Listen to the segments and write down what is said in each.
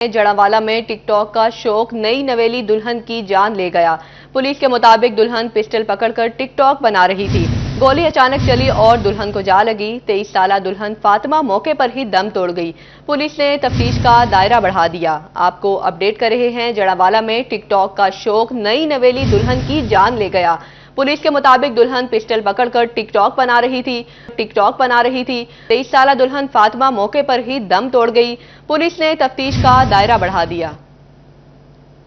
जड़ावाला में टिकटॉक का शौक नई नवेली दुल्हन की जान ले गया। पुलिस के मुताबिक दुल्हन पिस्टल पकड़कर टिकटॉक बना रही थी। गोली अचानक चली और दुल्हन को जा लगी। 23 साला दुल्हन फातिमा मौके पर ही दम तोड़ गई। पुलिस ने तफ्तीश का दायरा बढ़ा दिया। आपको अपडेट कर रहे हैं, जड़ावाला में टिकटॉक का शौक नई नवेली दुल्हन की जान ले गया। पुलिस के मुताबिक दुल्हन पिस्टल पकड़कर टिकटॉक बना रही थी। 23 साला दुल्हन फातिमा मौके पर ही दम तोड़ गई। पुलिस ने तफ्तीश का दायरा बढ़ा दिया।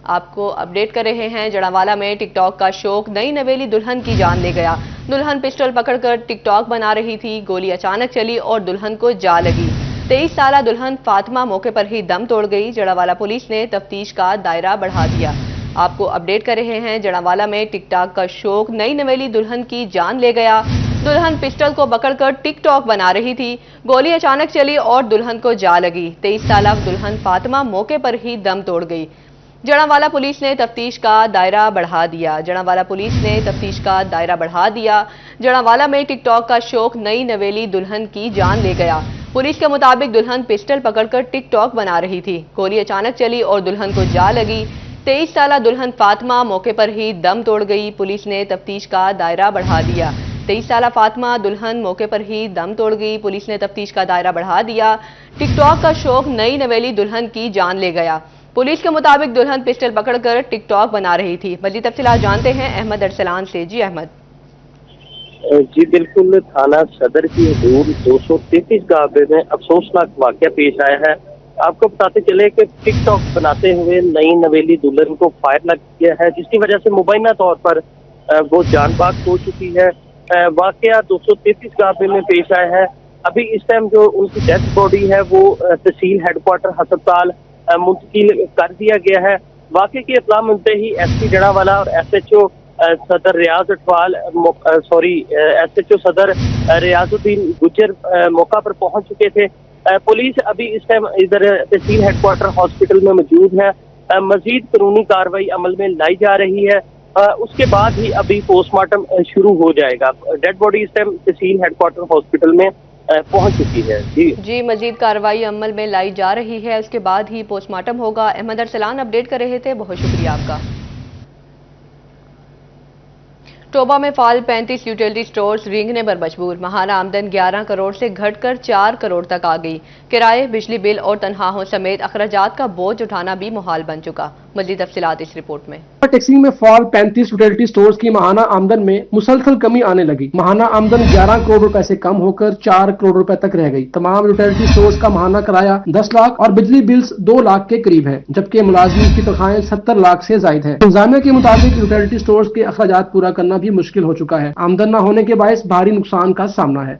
आपको अपडेट कर रहे हैं, जड़ावाला में टिकटॉक का शौक नई नवेली दुल्हन की जान ले गया। दुल्हन पिस्टल पकड़कर टिकटॉक बना रही थी। गोली अचानक चली और दुल्हन को जा लगी। 23 साला दुल्हन फातिमा मौके पर ही दम तोड़ गई। जड़ावाला पुलिस ने तफ्तीश का दायरा बढ़ा दिया। आपको अपडेट कर रहे हैं, जड़ावाला में टिकटॉक का शौक नई नवेली दुल्हन की जान ले गया। दुल्हन पिस्टल को पकड़कर टिकटॉक बना रही थी। गोली अचानक चली और दुल्हन को जा लगी। 23 साला दुल्हन फातिमा मौके पर ही दम तोड़ गई। जड़ावाला पुलिस ने तफ्तीश का दायरा बढ़ा दिया। जड़ावाला में टिकटॉक का शौक नई नवेली दुल्हन की जान ले गया। पुलिस के मुताबिक दुल्हन पिस्टल पकड़कर टिकटॉक बना रही थी। गोली अचानक चली और दुल्हन को जा लगी। 23 साला दुल्हन फातिमा मौके पर ही दम तोड़ गई। पुलिस ने तफ्तीश का दायरा बढ़ा दिया। 23 साला फातिमा दुल्हन मौके पर ही दम तोड़ गई। पुलिस ने तफ्तीश का दायरा बढ़ा दिया। टिकटॉक का शौक नई नवेली दुल्हन की जान ले गया। पुलिस के मुताबिक दुल्हन पिस्टल पकड़कर टिकटॉक बना रही थी। मज़ीद तफसीलात जानते हैं अहमद अरसलान से। जी अहमद। जी बिल्कुल, थाना सदर की हदूद 233 गावे में अफसोसनाक वाक़या पेश आया है। आपको बताते चले कि टिकटॉक बनाते हुए नई नवेली दुल्हन को फायर लग गया है, जिसकी वजह से मुबैना तौर पर वो जान बाग हो चुकी है। वाक़या 233 गावे में पेश आया है। अभी इस टाइम जो उनकी डेथ बॉडी है वो तहसील हेडक्वार्टर अस्पताल मुंतकिल कर दिया गया है। वाक़े की इत्तला मिलते ही एसपी जड़ावाला और SHO सदर रियाजुद्दीन गुज्जर मौका पर पहुंच चुके थे। पुलिस अभी इस टाइम इधर तहसील हेडक्वार्टर हॉस्पिटल में मौजूद है। मजीद कानूनी कार्रवाई अमल में लाई जा रही है। उसके बाद ही अभी पोस्टमार्टम शुरू हो जाएगा। डेड बॉडी इस टाइम तहसील हेडक्वार्टर हॉस्पिटल में पहुंच चुकी है। जी मजीद कार्रवाई अमल में लाई जा रही है, उसके बाद ही पोस्टमार्टम होगा। अहमद अरसलान अपडेट कर रहे थे, बहुत शुक्रिया आपका। टोबा में फाल 35 यूटिलिटी स्टोर्स रेंगने पर मजबूर। माहाना आमदन 11 करोड़ से घटकर 4 करोड़ तक आ गई। किराए, बिजली बिल और तनख्वाहों समेत अखराजात का बोझ उठाना भी मुहाल बन चुका। मज़ीद तफसीलात इस रिपोर्ट में। टैक्सिंग में फॉल 35 यूटिलिटी स्टोर्स की माहाना आमदन में मुसलसल कमी आने लगी। माहाना आमदन 11 करोड़ रुपए से कम होकर 4 करोड़ रुपए तक रह गई। तमाम यूटिलिटी स्टोर्स का माहाना किराया 10 लाख और बिजली बिल्स 2 लाख के करीब है, जबकि मुलाजिम की तनख्वाहें 70 लाख से जायद है। इंतजामिया के मुताबिक यूटिलिटी स्टोर्स के अखराजात पूरा करना भी मुश्किल हो चुका है। आमदन न होने के बायस भारी नुकसान का सामना है।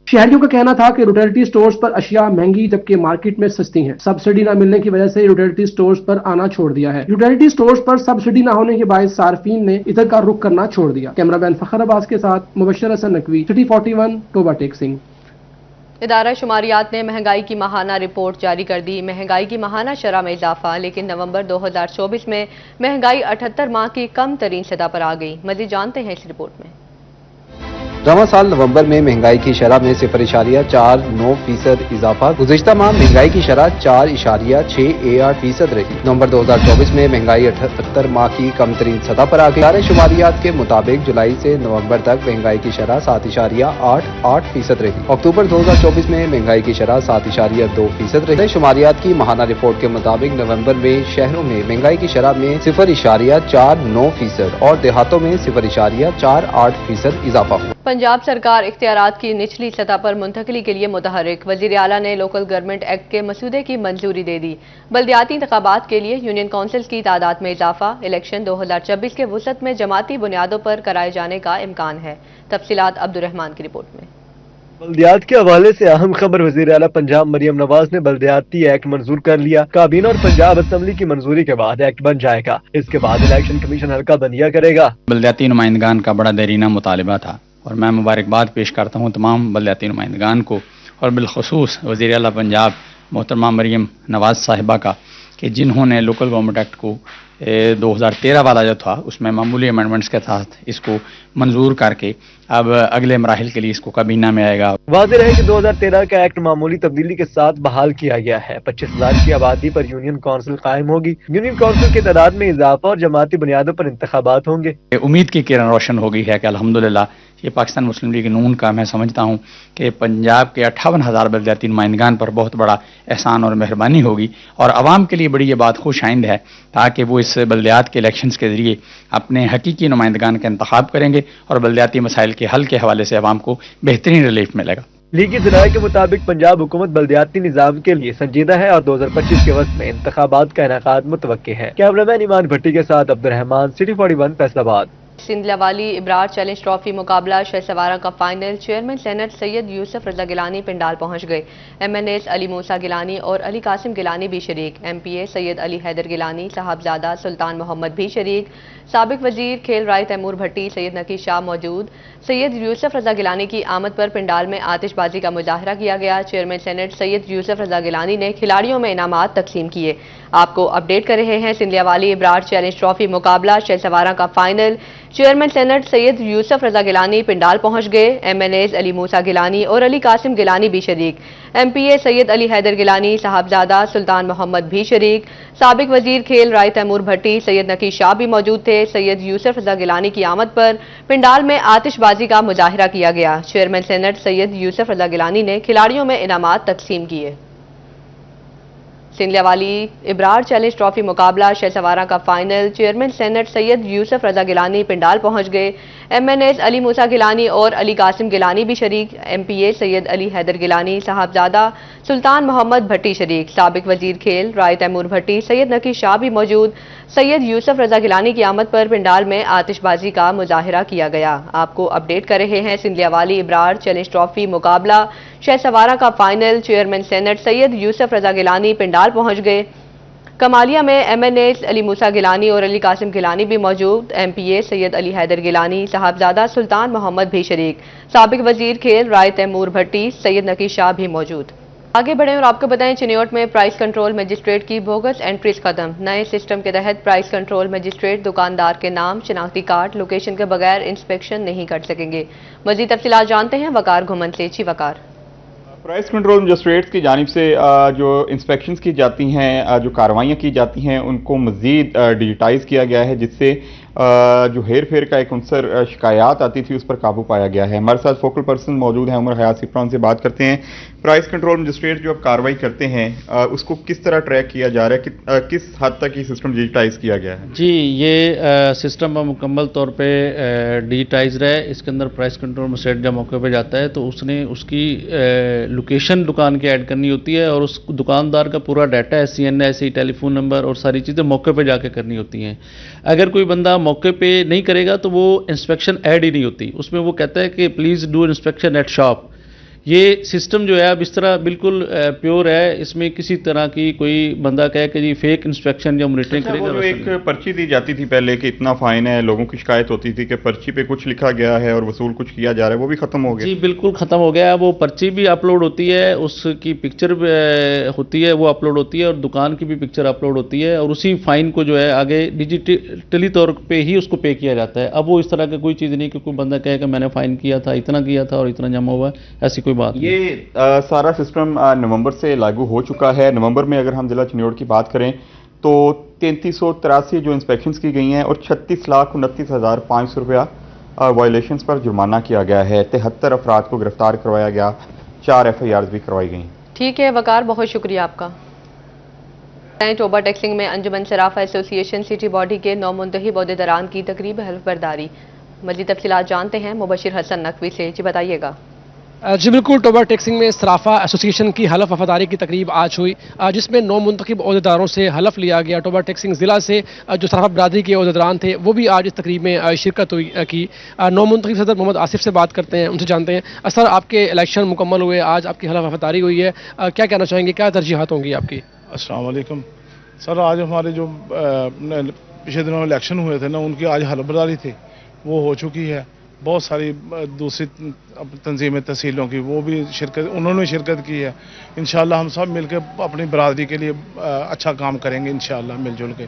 शहरियों का कहना था कि यूटिलिटी स्टोर्स पर अशिया महंगी जबकि मार्केट में सस्ती हैं। सब्सिडी न मिलने की वजह से यूटिलिटी स्टोर्स पर आना छोड़ दिया है। यूटिलिटी स्टोर्स पर सब्सिडी न होने के बायस सार्फिन ने इधर का रुख करना छोड़ दिया। कैमरामैन फखर अब्बास के साथ Mubashar Hasan Naqvi, city 41, Toba taxing. इदारा शुमारियात ने महंगाई की माहाना रिपोर्ट जारी कर दी। महंगाई की माहाना शरह में इजाफा, लेकिन नवंबर 2024 में महंगाई 78 माह की कम तरीन सतह पर आ गई। मज़ीद जानते हैं इस रिपोर्ट में। रवां साल नवंबर में महंगाई की शरह में 0.49% इजाफा। गुज़िश्ता माह महंगाई की शरह 4.68% रही। नवंबर 2024 में महंगाई 78 माह की कम तरीन सतह पर आ गई। इदारे शुमारियात के मुताबिक जुलाई से नवंबर तक महंगाई की शरह 7.88% रही। अक्टूबर 2024 में महंगाई की शरह 7.2% रही। शुमारियात की माहाना रिपोर्ट के मुताबिक नवंबर में शहरों में महंगाई की शरह में 0.49% और देहातों में 0.48% इजाफा हुआ। पंजाब सरकार इख्तियारात की निचली सतह पर मुंतकली के लिए मुतहरिक। वज़ीर आला ने लोकल गवर्नमेंट एक्ट के मसूदे की मंजूरी दे दी। बल्दियाती इंतखाबात के लिए यूनियन काउंसिल की तादाद में इजाफा। इलेक्शन 2026 के वसत में जमाती बुनियादों पर कराए जाने का इम्कान है। तफसीलात अब्दुर्रहमान की रिपोर्ट में। बल्दियात के हवाले से अहम खबर। वज़ीर आला पंजाब मरियम नवाज ने बल्दियाती एक्ट मंजूर कर लिया। काबीना और पंजाब असेंबली की मंजूरी के बाद एक्ट बन जाएगा। इसके बाद इलेक्शन कमीशन हल्का बंदिया करेगा। बल्दियाती नुमाइंदगान का बड़ा देरीना मुतालिबा था और मैं मुबारकबाद पेश करता हूँ तमाम बल्दियाती नुमाइंदगान को और बिलखसूस वज़ीर आला पंजाब मोहतरमा मरियम नवाज साहिबा का कि जिन्होंने लोकल गवर्नमेंट एक्ट को 2013 वाला जो था उसमें मामूली अमेंडमेंट्स के साथ इसको मंजूर करके अब अगले मराहिल के लिए इसको काबीना में आएगा। वाज़ेह रहे कि 2013 का एक्ट मामूली तब्दीली के साथ बहाल किया गया है। 25,000 की आबादी पर यूनियन काउंसिल कायम होगी। यूनियन काउंसिल की तादाद में इजाफा और जमाती बुनियादों पर इंतखाबात होंगे। उम्मीद की किरण रोशन हो गई है कि अल्हम्दुलिल्लाह ये पाकिस्तान मुस्लिम लीग नून का मैं समझता हूँ कि पंजाब के 58,000 बलदियाती नुमाइंदगान पर बहुत बड़ा एहसान और मेहरबानी होगी और आवाम के लिए बड़ी ये बात खुश आइंद है ताकि वो इस बलदियात के इलेक्शंस के ज़रिए अपने हकीकी नुमाइंदगान का इंतखाब करेंगे और बलदियाती मसाइल के हल के हवाले से आवाम को बेहतरीन रिलीफ मिलेगा। लीग की ज़राए के मुताबिक पंजाब हुकूमत बलदियाती निज़ाम के लिए संजीदा है और 2025 के वक्त में इंतखाबात का इनेकाद मुतवक्के है। कैमरामैन ईमान भट्टी के साथ Abdurrahman, city 41 Faisalabad. Sindhlanwali Ibrar challenge trophy मुकाबला शहसवारा का final. Chairman senate Syed Yusuf Raza Gilani पिंडाल पहुंच गए। MNAs अली मूसा गिलानी और अली कासिम गिलानी भी शरीक। MPA सैयद अली हैदर गिलानी, साहबजादा सुल्तान मोहम्मद भी शरीक। साबिक वजीर खेल राय तैमूर भट्टी, सैयद नकी शाह मौजूद। सैयद यूसुफ रजा गिलानी की आमद पर पिंडाल में आतिशबाजी का मुजाहरा किया गया। चेयरमैन सेनेट सैयद यूसुफ रजा गिलानी ने खिलाड़ियों में इनामात तकसीम किए। आपको अपडेट कर रहे हैं सिंधलावाली इब्रार चैलेंज ट्रॉफी मुकाबला शहसवारा का final. Chairman senate Syed Yusuf Raza Gilani पिंडाल पहुंच गए। MNAs अली मूसा गिलानी और अली कासिम गिलानी भी शरीक। MPA सैयद अली हैदर गिलानी, साहबजादा सुल्तान मोहम्मद भी शरीक। साबिक वजीर खेल राय तैमूर भट्टी, सैयद नकी शाह भी मौजूद थे। सैयद यूसुफ रजा गिलानी की आमद पर पिंडाल में आतिशबाजी का मुजाहरा किया गया। चेयरमैन सेनेट सैयद यूसुफ रजा गिलानी ने खिलाड़ियों में इनामात तकसीम किए। सिंधलावाली इब्रार चैलेंज ट्रॉफी मुकाबला शहसवारा का final. Chairman senate Syed Yusuf Raza Gilani पिंडाल पहुंच गए। MNAs अली मूसा गिलानी और अली कासिम गिलानी भी शरीक। MPA सैयद अली हैदर गिलानी, साहबजादा सुल्तान मोहम्मद भट्टी शरीक। साबिक वजीर खेल राय तैमूर भट्टी, सैयद नकी शाह भी मौजूद। सैयद यूसुफ रजा गिलानी की आमद पर पिंडाल में आतिशबाजी का मुजाहरा किया गया। आपको अपडेट कर रहे हैं सिंधलावाली इब्रार चैलेंज ट्रॉफी मुकाबला शहसवारा का final. Chairman senate Syed Yusuf Raza Gilani पिंडाल पहुंच गए। कमालिया में MNAs अली मूसा गिलानी और अली कासिम गिलानी भी मौजूद। MPA सैयद अली हैदर गिलानी, साहबजादा सुल्तान मोहम्मद भी शरीक। साबिक वजीर खेल राय तैमूर भट्टी, सैयद नकी शाह भी मौजूद। आगे बढ़ें और आपको बताएं चिन्योट में प्राइस कंट्रोल मजिस्ट्रेट की बोगस एंट्रीज खत्म। नए सिस्टम के तहत प्राइस कंट्रोल मजिस्ट्रेट दुकानदार के नाम, शनाख्ती कार्ड, लोकेशन के बगैर इंस्पेक्शन नहीं कर सकेंगे। मजीद तफसीलात जानते हैं वकार घुमन से। जी वकार। प्राइस कंट्रोल मजिस्ट्रेट्स की जानिब से जो इंस्पेक्शंस की जाती हैं, जो कार्रवाइयाँ की जाती हैं, उनको मज़ीद डिजिटाइज किया गया है, जिससे जो हेर फेर का एक उनसर शिकायत आती थी उस पर काबू पाया गया है। हमारे साथ फोकल पर्सन मौजूद हैं, उमर हयात सिप्रा, उनसे बात करते हैं। प्राइस कंट्रोल मजिस्ट्रेट जो अब कार्रवाई करते हैं उसको किस तरह ट्रैक किया जा रहा है, किस हद तक ये सिस्टम डिजिटाइज किया गया है? जी, ये सिस्टम मुकम्मल तौर पे डिजिटाइज है। इसके अंदर प्राइस कंट्रोल मजिस्ट्रेट जब मौके पे जाता है तो उसने उसकी लोकेशन दुकान की ऐड करनी होती है और उस दुकानदार का पूरा डाटा SCN, ऐसे टेलीफोन नंबर और सारी चीज़ें मौके पे जाके करनी होती हैं। अगर कोई बंदा मौके पे नहीं करेगा तो वो इंस्पेक्शन ऐड ही नहीं होती। उसमें वो कहता है कि please do inspection eight shop. ये सिस्टम जो है अब इस तरह बिल्कुल प्योर है, इसमें किसी तरह की कोई बंदा कहे कि जी फेक इंस्पेक्शन या मॉनिटरिंग करेगा। वो एक पर्ची दी जाती थी पहले कि इतना फाइन है, लोगों की शिकायत होती थी कि पर्ची पे कुछ लिखा गया है और वसूल कुछ किया जा रहा है, वो भी खत्म हो गया। जी बिल्कुल खत्म हो गया। वो पर्ची भी अपलोड होती है, उसकी पिक्चर होती है, वो अपलोड होती है और दुकान की भी पिक्चर अपलोड होती है और उसी फाइन को जो है आगे डिजिटली तौर पे ही उसको पे किया जाता है। अब वो इस तरह की कोई चीज़ नहीं कि कोई बंदा कहे कि मैंने फाइन किया था, इतना किया था और इतना जमा हुआ, ऐसी कोई बात ये सारा सिस्टम नवंबर से लागू हो चुका है। नवंबर में अगर हम जिला चिन्योट की बात करें तो 3383 जो इंस्पेक्शंस की गई हैं और 36,29,500 रुपया वायलेशंस पर जुर्माना किया गया है। 73 अफराद को गिरफ्तार करवाया गया, 4 FIRs भी करवाई गई। ठीक है वकार, बहुत शुक्रिया आपका। टोबा टैक्सिंग में अंजुमन सराफा एसोसिएशन सिटी बॉडी के नौमुंतखब ओहदेदारान की तकरीब हल्फ बर्दारी। मज़ीद तफसीलात जानते हैं मुबशिर हसन नकवी से। जी बताइएगा। जी बिल्कुल, टोबा टैक्सिंग में सराफा एसोसिएशन की हलफ वफादारी की तकरीब आज हुई, जिसमें 9 मुंतखब ओहदेदारों से हलफ लिया गया। टोबा टैक्सिंग ज़िला से जो सराफा बरादरी के ओहदेदारान थे वो भी आज इस तकरीब में शिरकत हुई की। 9 मुंतखब सदर मोहम्मद आसिफ से बात करते हैं, उनसे जानते हैं सर आपके इलेक्शन मुकम्मल हुए, आज आपकी हलफ वफादारी हुई है, क्या कहना चाहेंगे, क्या तरजीहात होंगी आपकी? अस्सलाम वालेकुम सर, आज हमारे जो पिछले दिनों इलेक्शन हुए थे ना, उनकी आज हलफ बर्दारी थी, वो हो चुकी है। बहुत सारी दूसरी तंजीमें तहसीलों की वो भी उन्होंने शिरकत की है। इंशाअल्लाह हम सब मिलकर अपनी बरादरी के लिए अच्छा काम करेंगे इंशाअल्लाह मिलजुल के।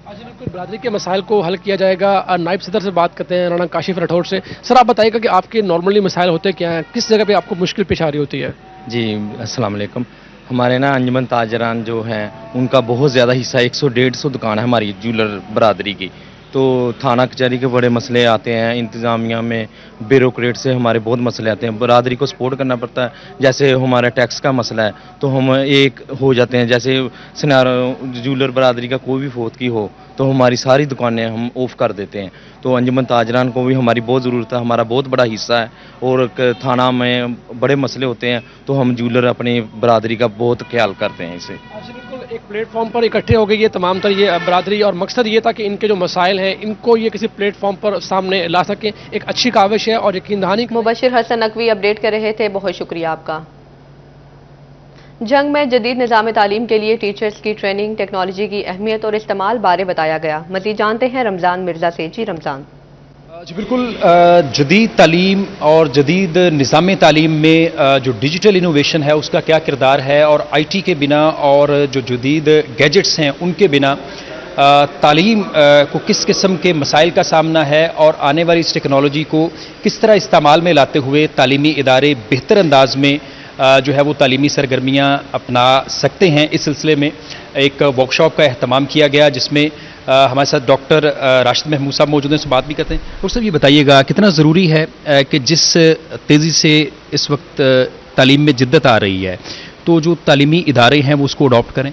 आज बिल्कुल बरादरी के मसाइल को हल किया जाएगा। नायब सदर से बात करते हैं, राणा काशिफ राठौर से। सर आप बताइएगा कि आपके नॉर्मली मसाइल होते क्या हैं, किस जगह पे आपको मुश्किल पेश आ रही होती है? जी अस्सलाम वालेकुम। हमारे ना अंजुमन ताजरान जो हैं उनका बहुत ज़्यादा हिस्सा 100-150 दुकान है हमारी ज्वेलर बरादरी की, तो थाना कचहरी के बड़े मसले आते हैं, इंतज़ामिया में ब्यूरोक्रेट से हमारे बहुत मसले आते हैं, बरादरी को सपोर्ट करना पड़ता है। जैसे हमारा टैक्स का मसला है तो हम एक हो जाते हैं, जैसे ज्वेलर बरादरी का कोई भी फौत की हो तो हमारी सारी दुकानें हम ऑफ कर देते हैं। तो अंजुमन ताजरान को भी हमारी बहुत ज़रूरत है, हमारा बहुत बड़ा हिस्सा है, और थाना में बड़े मसले होते हैं तो हम ज्वेलर अपनी बरादरी का बहुत ख्याल करते हैं इसे। आज बिल्कुल एक प्लेटफॉर्म पर इकट्ठे हो गई है तमाम तर ये बरादरी, और मकसद ये था कि इनके जो मसाइल हैं इनको ये किसी प्लेटफॉर्म पर सामने ला सकें। एक अच्छी काविश है और यकीन दहानी। मुबशिर हसन नकवी अपडेट कर रहे थे, बहुत शुक्रिया आपका। जंग में जदीद निज़ाम तालीम के लिए टीचर्स की ट्रेनिंग, टेक्नोलॉजी की अहमियत और इस्तेमाल बारे बताया गया। मज़ीद जानते हैं रमज़ान मिर्ज़ा से। जी रमज़ान। जी बिल्कुल, जदीद तालीम और जदीद निज़ाम तालीम में जो डिजिटल इनोवेशन है उसका क्या किरदार है, और आईटी के बिना और जो जदीद गैजेट्स हैं उनके बिना तालीम को किस किस्म के मसाइल का सामना है, और आने वाली इस टेक्नोलॉजी को किस तरह इस्तेमाल में लाते हुए तालीमी इदारे बेहतर अंदाज में जो है वो तालीमी सरगर्मियाँ अपना सकते हैं। इस सिलसिले में एक वर्कशॉप का अहतमाम किया गया जिसमें हमारे साथ डॉक्टर राशिद महमूद साहब मौजूद हैं, उससे बात भी करते हैं। डॉक्टर साहब ये बताइएगा कितना ज़रूरी है कि जिस तेज़ी से इस वक्त तालीम में जिद्दत आ रही है तो जो तालीमी इदारे हैं वो उसको अडॉप्ट करें?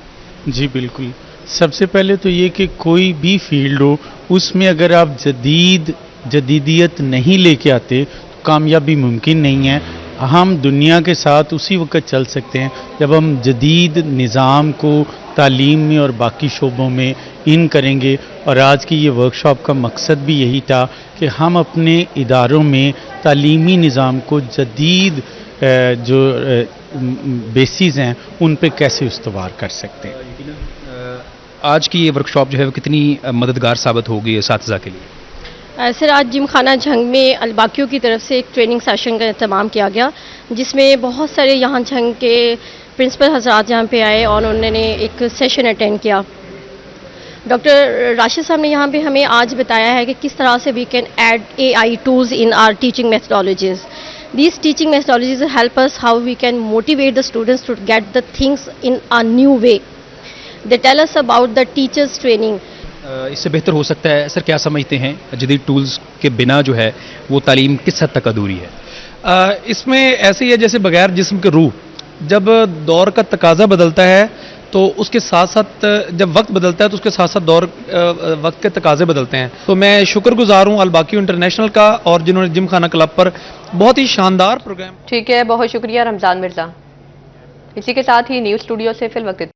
जी बिल्कुल, सबसे पहले तो ये कि कोई भी फील्ड हो उसमें अगर आप जदीदियत नहीं लेके आते तो कामयाबी मुमकिन नहीं है। हम दुनिया के साथ उसी वक्त चल सकते हैं जब हम जदीद निज़ाम को तालीम में और बाकी शोबों में इन करेंगे। और आज की ये वर्कशॉप का मकसद भी यही था कि हम अपने इदारों में तालीमी निज़ाम को जदीद जो बेसिस हैं उन पे कैसे इस्तवार कर सकते हैं। आज की ये वर्कशॉप जो है वो कितनी मददगार साबित होगी असातिज़ा के लिए? सर आज जिम खाना झंग में अलबाकियों की तरफ से एक ट्रेनिंग सेशन का इंतजाम किया गया जिसमें बहुत सारे यहाँ झंग के प्रिंसिपल हजरात यहाँ पे आए और उन्होंने एक सेशन अटेंड किया। डॉक्टर राशिद साहब ने यहाँ पे हमें आज बताया है कि किस तरह से we can add AI tools in our teaching methodologies. These teaching methodologies help us how we can motivate the students to get the things in a new way. They tell us about the teachers training. इससे बेहतर हो सकता है sir, क्या समझते हैं जदीद tools के बिना जो है वो तालीम किस हद तक अधूरी है? इसमें ऐसे ही है जैसे बगैर जिस्म के रूह। जब दौर का तकाजा बदलता है तो उसके साथ साथ जब वक्त बदलता है तो उसके साथ साथ दौर वक्त के तकाजे बदलते हैं। तो मैं शुक्रगुजार हूँ अलबाकियों इंटरनेशनल का और जिन्होंने जिम खाना क्लब पर बहुत ही शानदार प्रोग्राम। ठीक है, बहुत शुक्रिया रमज़ान मिर्ज़ा। इसी के साथ ही न्यूज़ स्टूडियो से फिल वक्त